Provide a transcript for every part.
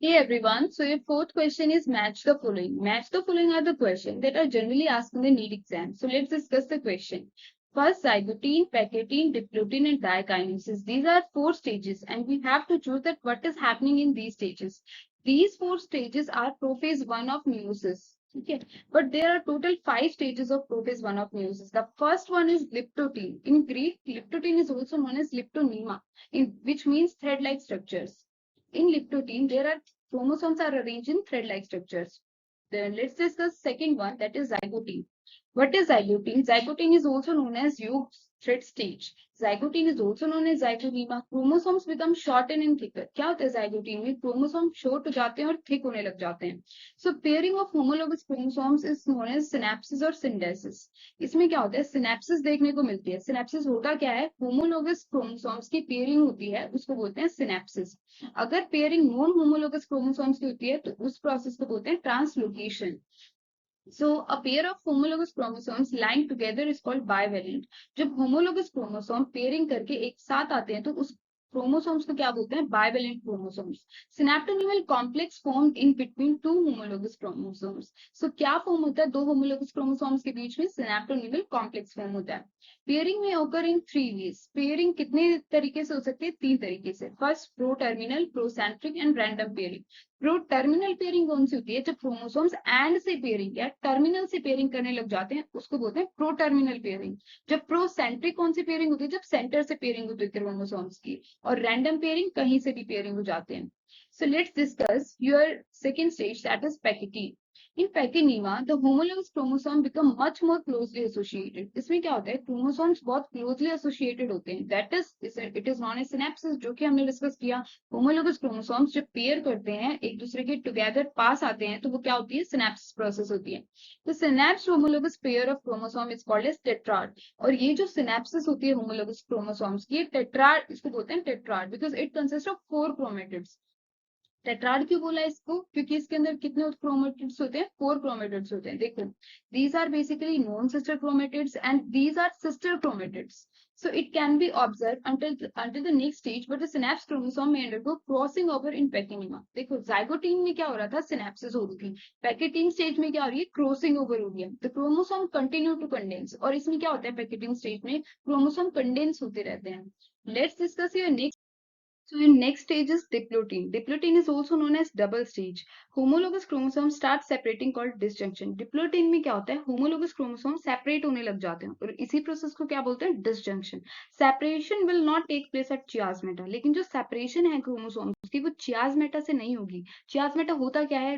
Hey everyone, so your fourth question is match the following. Match the following are the questions that are generally asked in the NEET exam. So let's discuss the question. First, zygotine, pachytene, diplotene and diakinesis. These are four stages and we have to choose that what is happening in these stages. These four stages are prophase 1 of meiosis. Okay, but there are total 5 stages of prophase 1 of meiosis. The first one is liptotene. In Greek, liptotene is also known as liptonema, which means thread-like structures. In liptotene, there are chromosomes are arranged in thread-like structures. Then let's discuss second one, that is zygotene. What is zygotene? Zygotene is also known as yolk thread stage. Zygotene is also known as zygoderma. Chromosomes become shorter and thicker. क्या होता है zygoderma में? Chromosomes short हो जाते हैं और thick होने लग जाते हैं. So pairing of homologous chromosomes is known as synapsis और syndesis. इसमें क्या होता है? Synapsis देखने को मिलती है. Synapsis होता क्या है? Homologous chromosomes की pairing होती है, उसको बोलते हैं synapsis. अगर पेयरिंग नॉन होमोलोगस क्रोमोसोम्स की होती है तो उस प्रोसेस को बोलते हैं translocation. So a pair of homologous chromosomes lying together is called bivalent. जब homologous chromosome pairing करके एक साथ आते हैं तो उस chromosomes को क्या बोलते हैं? Bivalent chromosomes. Synaptonemal complex formed in between two homologous chromosomes. So क्या form होता है दो homologous chromosomes के बीच में? Synaptonemal complex form होता है. Pairing may occur in 3 ways. Pairing कितने तरीके से हो सकती है? 3 तरीके से. First, pro-terminal, procentric and random pairing. Pro terminal pairing कौन सी होती है? जब क्रोमोसोम्स एंड से पेयरिंग या टर्मिनल से पेयरिंग करने लग जाते हैं उसको बोलते हैं प्रो टर्मिनल पेयरिंग. जब प्रो सेंट्रिक कौन सी पेयरिंग होती है? जब सेंटर से पेयरिंग होती है क्रोमोसोम्स की. और रैंडम पेयरिंग कहीं से भी पेयरिंग हो जाते हैं. So let's discuss your second stage, that is pachytene. In pachynemia, the homologous chromosome become much more closely associated. इसमें क्या होता है? Chromosomes बहुत closely associated होते हैं. That is, it is known as synapses, जो कि हमने डिस्कस किया. Homologous chromosomes जब पेयर करते हैं एक दूसरे के टुगेदर पास आते हैं तो वो क्या होती है? सिनेप्सिस प्रोसेस होती है. तो synapse homologous pair of chromosome is called as tetrad. और ये जो synapsis होती है homologous chromosomes की, tetrad इसको बोलते हैं tetrad because it consists of 4 chromatids. Tetrad क्यों बोला इसको? क्योंकि इसके अंदर कितने क्रोमेटिड्स होते हैं? 4 क्रोमेटिड्स होते हैं. देखो, these are basically non sister chromatids and these are sister chromatids. So it can be observed until the next stage, but the synapse chromosome may undergo crossing over in pachynemia. देखो, zygote में क्या हो रहा था? Synapses हो रही थी. Pachytene stage में क्या हो रही है? Crossing over हो रही है. The chromosome continue to condense. और इसमें क्या होता है? Pachytene stage में chromosome condense होते रहते हैं. Let's discuss your next. So your next stage is diplotene. Diplotene is also known as double stage. Homologous chromosomes start separating called disjunction. Diplotene में क्या होता है? Homologous chromosomes separate होने लग जाते हैं और इसी प्रोसेस को क्या बोलते हैं? Disjunction. Separation will not take place at chiasmata. लेकिन जो separation है chromosomes की वो chiasmata से नहीं होगी. Chiasmata होता क्या है?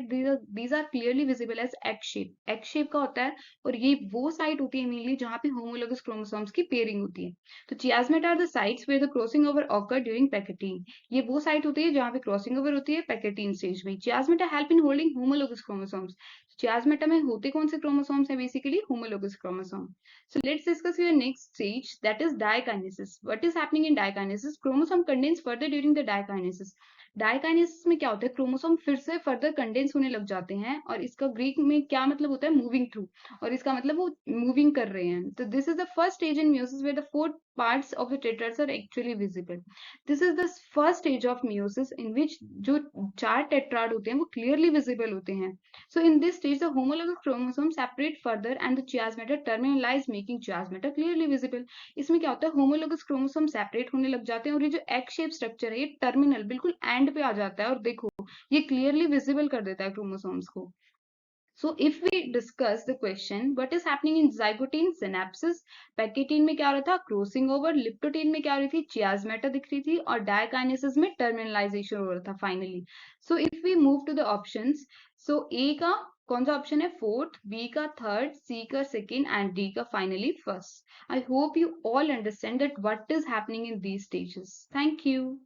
These are clearly visible as X shape. X shape का होता है और ये वो साइट होती है मेनली जहाँ पे homologous chromosomes की pairing होती है. तो chiasmata are the sites where the crossing over occur during pachytene. ये वो साइट होती है जहां पे क्रॉसिंग ओवर होती है पैकेटीन स्टेज में. Chiasmata help in holding homologous chromosomes. Chiasmata में होते कौन से क्रोमोसोम्स हैं? Basically homologous chromosome. So let's discuss your next stage, that is diakinesis. What is happening in diakinesis? Chromosome condense further during the diakinesis. Diakinesis में क्या होता है? Chromosome फिर से फर्दर कंडेंस होने लग जाते हैं और इसका ग्रीक में क्या मतलब होता है? Moving through. और इसका मतलब वो मूविंग कर रहे हैं. तो this is the first stage in meiosis where the 4 parts of the tetrads are actually visible. This is the first stage of meiosis in which जो 4 tetrad होते हैं वो clearly visible होते हैं. So in this stage the homologous chromosomes separate further and the chiasmata terminalize making chiasmata clearly visible. इसमें क्या होता है? homologous chromosome separate होने लग जाते हैं और ये जो X shape structure है ये terminal बिल्कुल end पे आ जाता है और देखो ये clearly visible कर देता है chromosomes को. So if we discuss the question, what is happening in zygotine? Synapses. Pachytene में क्या हो रहा था? Crossing over. Liptotene में क्या हो रही थी? Chiasmata दिख रही थी और diakinesis में terminalization हो रहा था finally. So if we move to the options, so A का कौन सा ऑप्शन है? फोर्थ, B का थर्ड, C का सेकेंड एंड D का finally first. I hope you all understand that what is happening in these stages. Thank you.